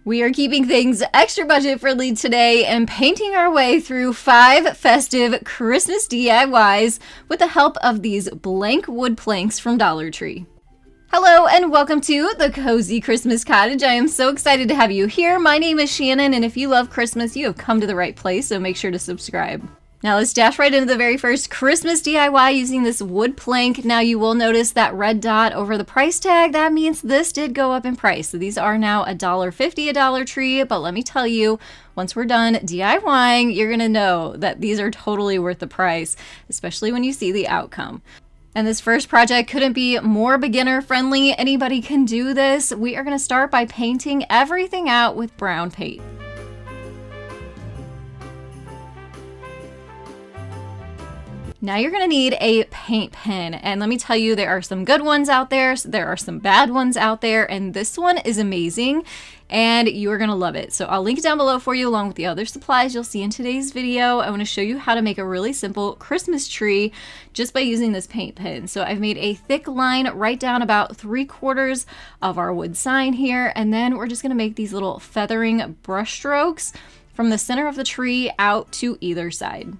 We are keeping things extra budget friendly today and painting our way through 5 festive Christmas DIYs with the help of these blank wood planks from Dollar Tree. Hello and welcome to the Cozy Christmas Cottage. I am so excited to have you here. My name is Shannon, and if you love Christmas, you have come to the right place, so make sure to subscribe. Now let's dash right into the very first Christmas DIY using this wood plank. Now you will notice that red dot over the price tag. That means this did go up in price. So these are now $1.50 at Dollar Tree, but let me tell you, once we're done DIYing, you're gonna know that these are totally worth the price, especially when you see the outcome. And this first project couldn't be more beginner friendly. Anybody can do this. We are gonna start by painting everything out with brown paint. Now you're gonna need a paint pen, and let me tell you, there are some good ones out there, there are some bad ones out there, and this one is amazing, and you are gonna love it. So I'll link it down below for you along with the other supplies you'll see in today's video. I wanna show you how to make a really simple Christmas tree just by using this paint pen. So I've made a thick line right down about 3/4 of our wood sign here, and then we're just gonna make these little feathering brush strokes from the center of the tree out to either side.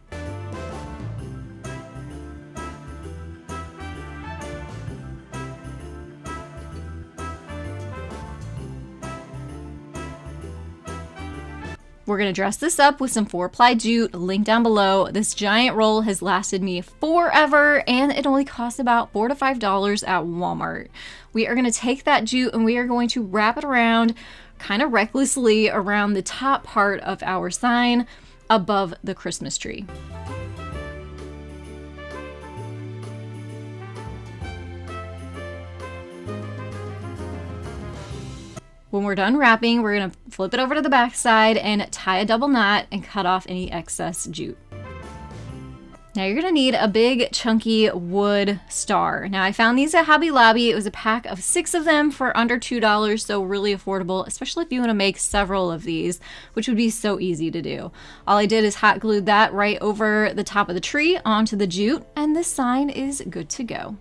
We're going to dress this up with some 4-ply jute, link down below. This giant roll has lasted me forever, and it only costs about $4 to $5 at Walmart. We are going to take that jute and we are going to wrap it around kind of recklessly around the top part of our sign above the Christmas tree. When we're done wrapping, we're gonna flip it over to the back side and tie a double knot and cut off any excess jute. Now you're gonna need a big chunky wood star. Now I found these at Hobby Lobby. It was a pack of 6 of them for under $2, so really affordable, especially if you wanna make several of these, which would be so easy to do. All I did is hot glued that right over the top of the tree onto the jute, and this sign is good to go.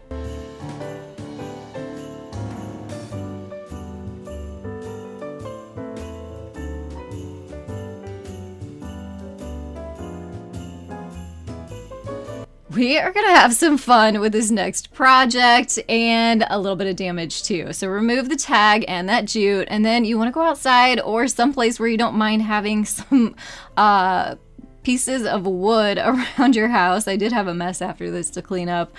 We are gonna have some fun with this next project and a little bit of damage too. So remove the tag and that jute, and then you wanna go outside or someplace where you don't mind having some pieces of wood around your house. I did have a mess after this to clean up,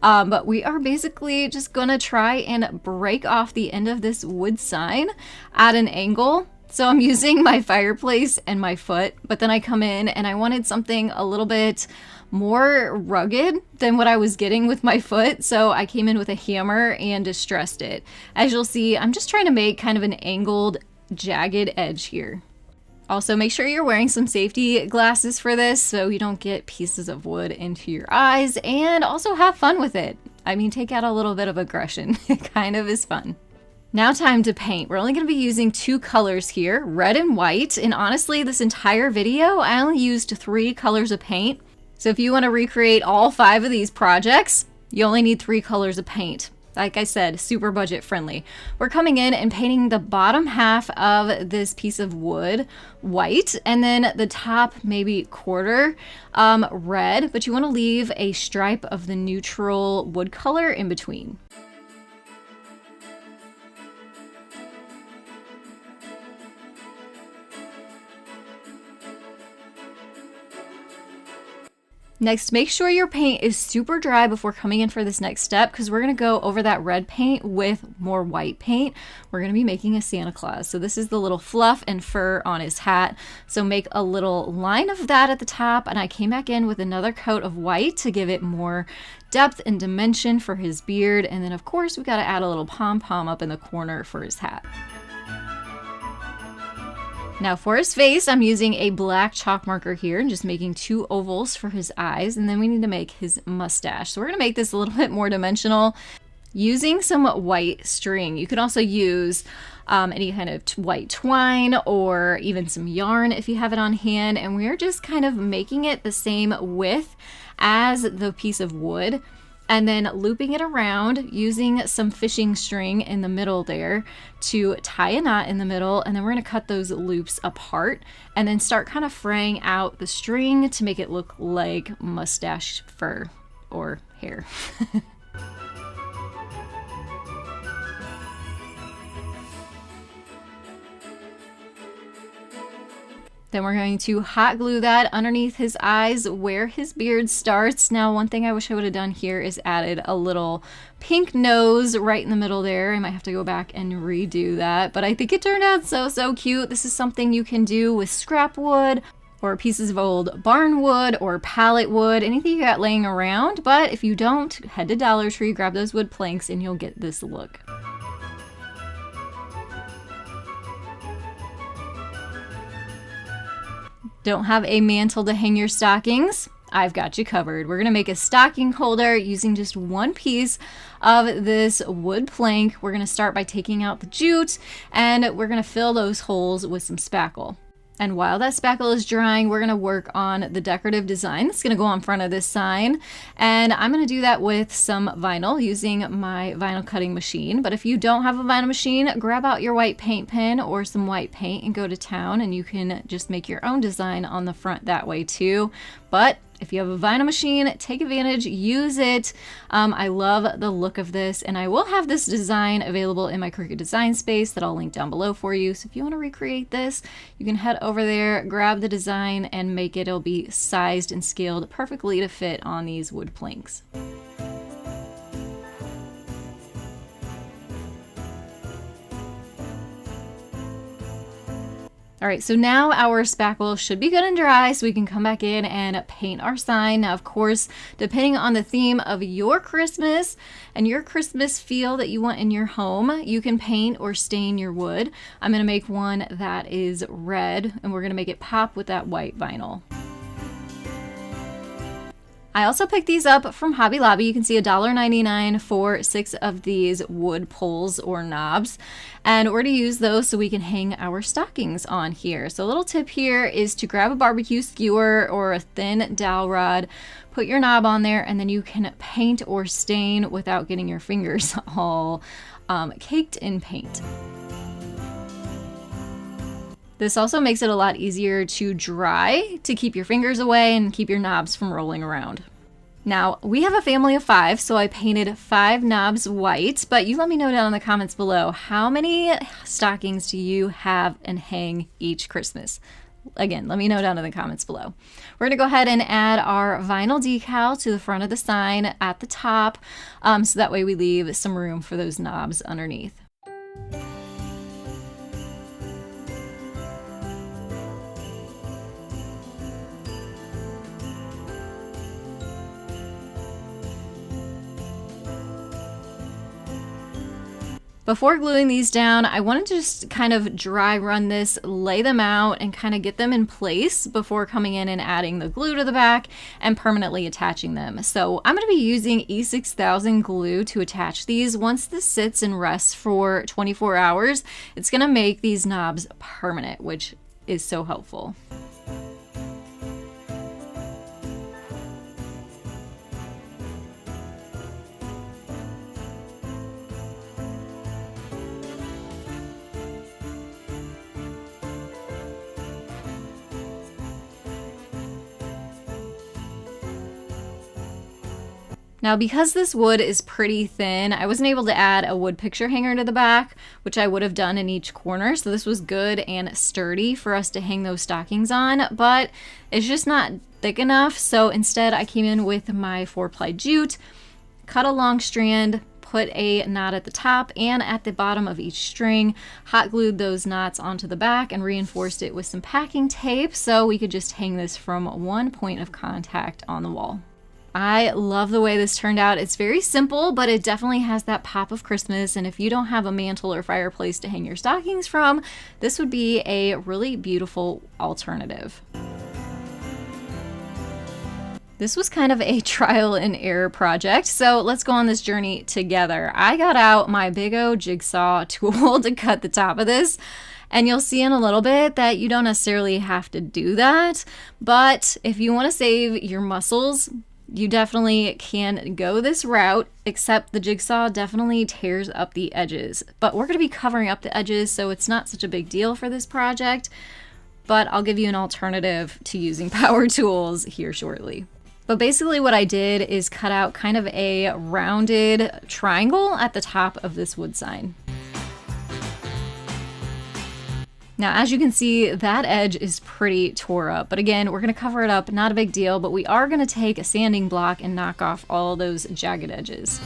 but we are basically just gonna try and break off the end of this wood sign at an angle. So I'm using my fireplace and my foot, but then I come in and I wanted something a little bit more rugged than what I was getting with my foot. So I came in with a hammer and distressed it. As you'll see, I'm just trying to make kind of an angled, jagged edge here. Also, make sure you're wearing some safety glasses for this so you don't get pieces of wood into your eyes, and also have fun with it. I mean, take out a little bit of aggression. It kind of is fun. Now time to paint. We're only going to be using 2 colors here, red and white. And honestly, this entire video, I only used 3 colors of paint. So if you want to recreate all 5 of these projects, you only need 3 colors of paint. Like I said, super budget friendly. We're coming in and painting the bottom half of this piece of wood white, and then the top maybe quarter red, but you want to leave a stripe of the neutral wood color in between. Next, make sure your paint is super dry before coming in for this next step, because we're going to go over that red paint with more white paint. We're going to be making a Santa Claus. So this is the little fluff and fur on his hat. So make a little line of that at the top, and I came back in with another coat of white to give it more depth and dimension for his beard. And then of course we got to add a little pom-pom up in the corner for his hat. Now for his face, I'm using a black chalk marker here and just making 2 ovals for his eyes, and then we need to make his mustache. So we're gonna make this a little bit more dimensional using some white string. You could also use any kind of white twine or even some yarn if you have it on hand, and we're just kind of making it the same width as the piece of wood. and then looping it around using some fishing string in the middle there to tie a knot in the middle. And then we're going to cut those loops apart and then start kind of fraying out the string to make it look like mustache fur or hair. Then we're going to hot glue that underneath his eyes where his beard starts. Now, one thing I wish I would have done here is added a little pink nose right in the middle there. I might have to go back and redo that, but I think it turned out so cute. This is something you can do with scrap wood or pieces of old barn wood or pallet wood, anything you got laying around. But if you don't, head to Dollar Tree, grab those wood planks, and you'll get this look. Don't have a mantle to hang your stockings? I've got you covered. We're going to make a stocking holder using just one piece of this wood plank. We're going to start by taking out the jute, and we're going to fill those holes with some spackle. And while that spackle is drying, we're going to work on the decorative design that's going to go on front of this sign. And I'm going to do that with some vinyl using my vinyl cutting machine. But if you don't have a vinyl machine, grab out your white paint pen or some white paint and go to town, and you can just make your own design on the front that way too. But if you have a vinyl machine, take advantage, use it. I love the look of this, and I will have this design available in my Cricut design space that I'll link down below for you. So if you want to recreate this, you can head over there, grab the design, and make it. It'll be sized and scaled perfectly to fit on these wood planks. All right, so now our spackle should be good and dry, so we can come back in and paint our sign. Now, of course, depending on the theme of your Christmas and your Christmas feel that you want in your home, you can paint or stain your wood. I'm gonna make one that is red, and we're gonna make it pop with that white vinyl. I also picked these up from Hobby Lobby. You can see $1.99 for 6 of these wood poles or knobs. And we're going to use those so we can hang our stockings on here. So a little tip here is to grab a barbecue skewer or a thin dowel rod, put your knob on there, and then you can paint or stain without getting your fingers all caked in paint. This also makes it a lot easier to dry, to keep your fingers away and keep your knobs from rolling around. Now, we have a family of 5, so I painted 5 knobs white, but you let me know down in the comments below, how many stockings do you have and hang each Christmas? Again, let me know down in the comments below. We're gonna go ahead and add our vinyl decal to the front of the sign at the top, so that way we leave some room for those knobs underneath. Before gluing these down, I wanted to just kind of dry run this, lay them out, and kind of get them in place before coming in and adding the glue to the back and permanently attaching them. So I'm going to be using E6000 glue to attach these. Once this sits and rests for 24 hours, it's going to make these knobs permanent, which is so helpful. Now, because this wood is pretty thin, I wasn't able to add a wood picture hanger to the back, which I would have done in each corner. So this was good and sturdy for us to hang those stockings on, but it's just not thick enough. So instead I came in with my 4-ply jute, cut a long strand, put a knot at the top and at the bottom of each string, hot glued those knots onto the back and reinforced it with some packing tape so we could just hang this from one point of contact on the wall. I love the way this turned out. It's very simple, but it definitely has that pop of Christmas. And if you don't have a mantle or fireplace to hang your stockings from, this would be a really beautiful alternative. This was kind of a trial and error project, so let's go on this journey together. I got out my big O jigsaw tool to cut the top of this. And you'll see in a little bit that you don't necessarily have to do that. But if you want to save your muscles, You definitely can go this route, except the jigsaw definitely tears up the edges. But we're going to be covering up the edges, so it's not such a big deal for this project. But I'll give you an alternative to using power tools here shortly. But basically what I did is cut out kind of a rounded triangle at the top of this wood sign. Now, as you can see, that edge is pretty tore up, but again, we're going to cover it up, not a big deal, but we are going to take a sanding block and knock off all those jagged edges.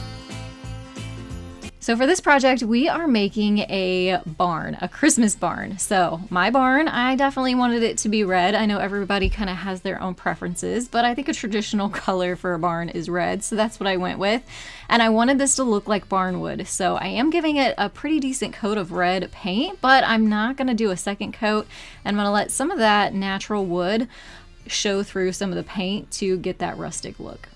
So for this project, we are making a barn, a Christmas barn. So my barn, I definitely wanted it to be red. I know everybody kind of has their own preferences, but I think a traditional color for a barn is red. So that's what I went with. And I wanted this to look like barn wood. So I am giving it a pretty decent coat of red paint, but I'm not going to do a second coat. I'm going to let some of that natural wood show through some of the paint to get that rustic look.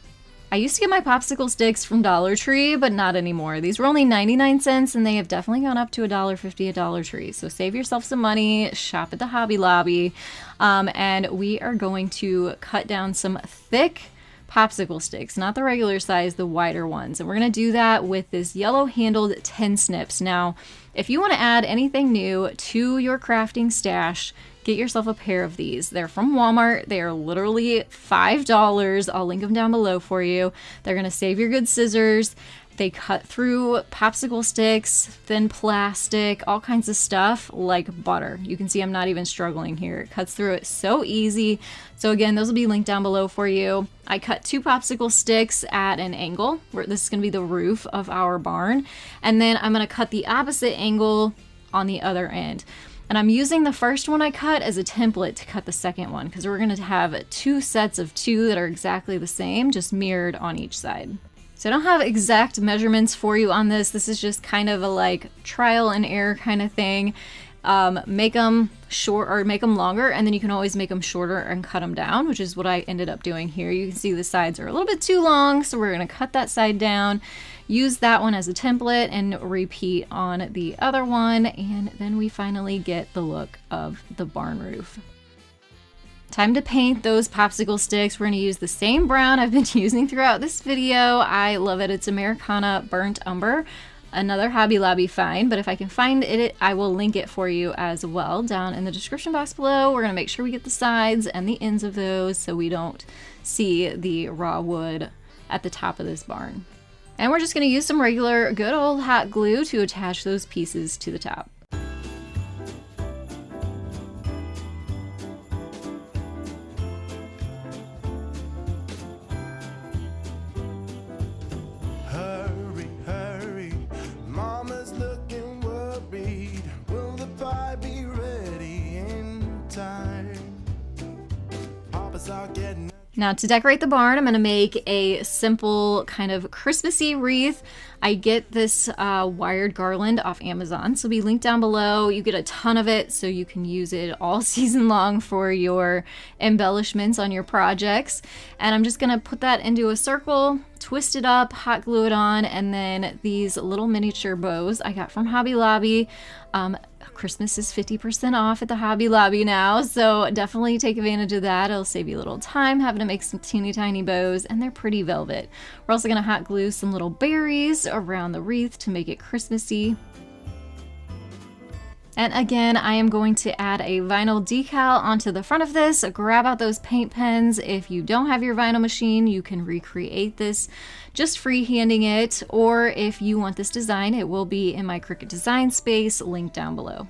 I used to get my popsicle sticks from Dollar Tree, but not anymore. These were only 99 cents and they have definitely gone up to $1.50 at Dollar Tree. So save yourself some money, shop at the Hobby Lobby, and we are going to cut down some thick popsicle sticks, not the regular size, the wider ones. And we're going to do that with this yellow handled 10 snips. Now, if you want to add anything new to your crafting stash, get yourself a pair of these. They're from Walmart. They are literally $5. I'll link them down below for you. They're going to save your good scissors. They cut through popsicle sticks, thin plastic, all kinds of stuff like butter. You can see I'm not even struggling here. It cuts through it so easy. So again, those will be linked down below for you. I cut 2 popsicle sticks at an angle. This is going to be the roof of our barn. And then I'm going to cut the opposite angle on the other end. And I'm using the first one I cut as a template to cut the second one, because we're going to have 2 sets of 2 that are exactly the same, just mirrored on each side. So I don't have exact measurements for you on this. This is just kind of a like trial and error kind of thing. Make them short or make them longer, and then you can always make them shorter and cut them down, which is what I ended up doing here. You can see the sides are a little bit too long, so we're going to cut that side down, use that one as a template, and repeat on the other one, and then we finally get the look of the barn roof. Time to paint those popsicle sticks. We're going to use the same brown I've been using throughout this video. I love it. It's Americana Burnt Umber. Another Hobby Lobby find, but if I can find it, I will link it for you as well down in the description box below. We're going to make sure we get the sides and the ends of those so we don't see the raw wood at the top of this barn. And we're just going to use some regular good old hot glue to attach those pieces to the top. Now to decorate the barn, I'm going to make a simple kind of Christmassy wreath. I get this wired garland off Amazon, so it'll be linked down below. You get a ton of it, so you can use it all season long for your embellishments on your projects. And I'm just going to put that into a circle, twist it up, hot glue it on, and then these little miniature bows I got from Hobby Lobby. Christmas is 50% off at the Hobby Lobby now, so definitely take advantage of that. It'll save you a little time having to make some teeny tiny bows, and they're pretty velvet. We're also going to hot glue some little berries around the wreath to make it Christmassy. And again, I am going to add a vinyl decal onto the front of this. Grab out those paint pens. If you don't have your vinyl machine, you can recreate this just freehanding it, or if you want this design, it will be in my Cricut design space, linked down below.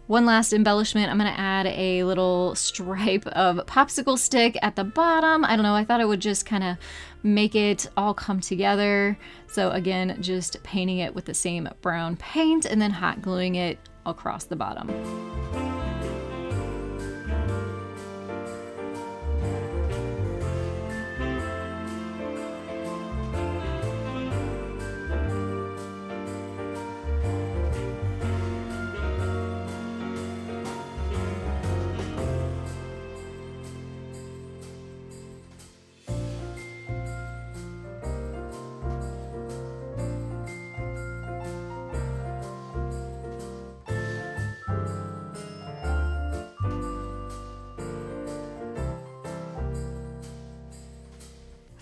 One last embellishment, I'm going to add a little stripe of popsicle stick at the bottom. I don't know, I thought it would just kind of make it all come together. So again, just painting it with the same brown paint and then hot gluing it across the bottom.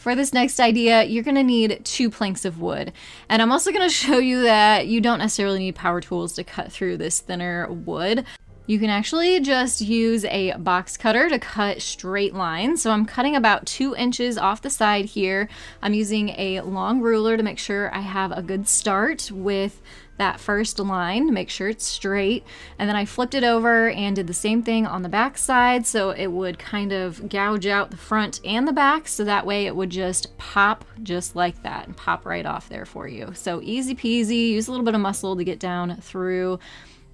For this next idea, you're gonna need 2 planks of wood. And I'm also gonna show you that you don't necessarily need power tools to cut through this thinner wood. You can actually just use a box cutter to cut straight lines. So I'm cutting about 2 inches off the side here. I'm using a long ruler to make sure I have a good start with that first line to make sure it's straight. And then I flipped it over and did the same thing on the back side, so it would kind of gouge out the front and the back, so that way it would just pop just like that and pop right off there for you. So easy peasy. Use a little bit of muscle to get down through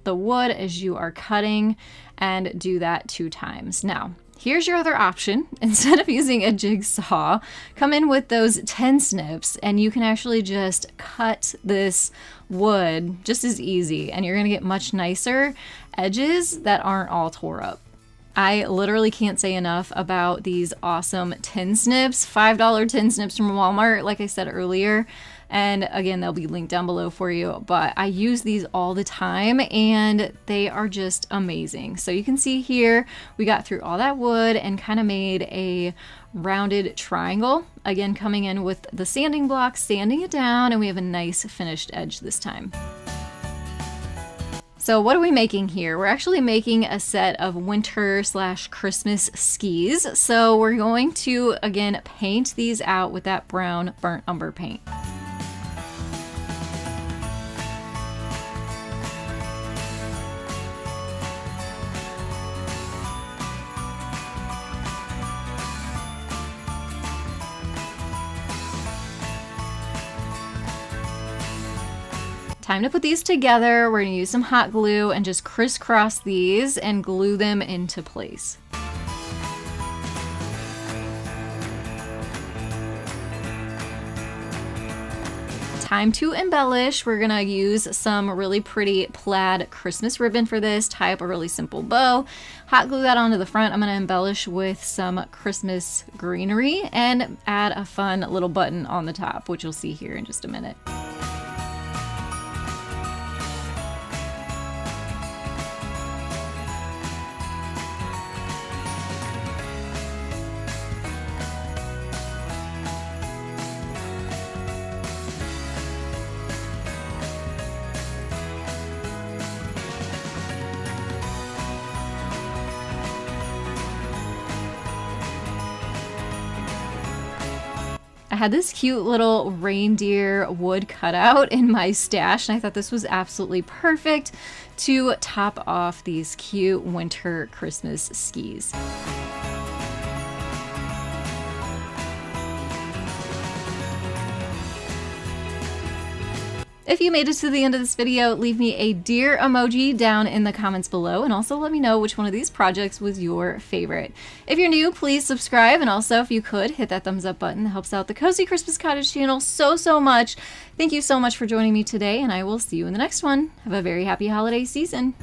the wood as you are cutting, and do that 2 times. Now, here's your other option. Instead of using a jigsaw, come in with those 10 snips and you can actually just cut this wood just as easy, and you're gonna get much nicer edges that aren't all tore up. I literally can't say enough about these awesome tin snips, $5 tin snips from Walmart, like I said earlier. And again, they'll be linked down below for you, but I use these all the time and they are just amazing. So you can see here, we got through all that wood and kind of made a rounded triangle. Again, coming in with the sanding block, sanding it down, and we have a nice finished edge this time. So what are we making here? We're actually making a set of winter/Christmas skis. So we're going to, again, paint these out with that brown burnt umber paint. Time to put these together. We're gonna use some hot glue and just crisscross these and glue them into place. Time to embellish. We're gonna use some really pretty plaid Christmas ribbon for this, tie up a really simple bow, hot glue that onto the front. I'm gonna embellish with some Christmas greenery and add a fun little button on the top, which you'll see here in just a minute. I had this cute little reindeer wood cutout in my stash, and I thought this was absolutely perfect to top off these cute winter Christmas skis. If you made it to the end of this video, leave me a deer emoji down in the comments below, and also let me know which one of these projects was your favorite. If you're new, please subscribe, and also if you could, hit that thumbs up button. That helps out the Cozy Christmas Cottage channel so much. Thank you so much for joining me today, and I will see you in the next one. Have a very happy holiday season.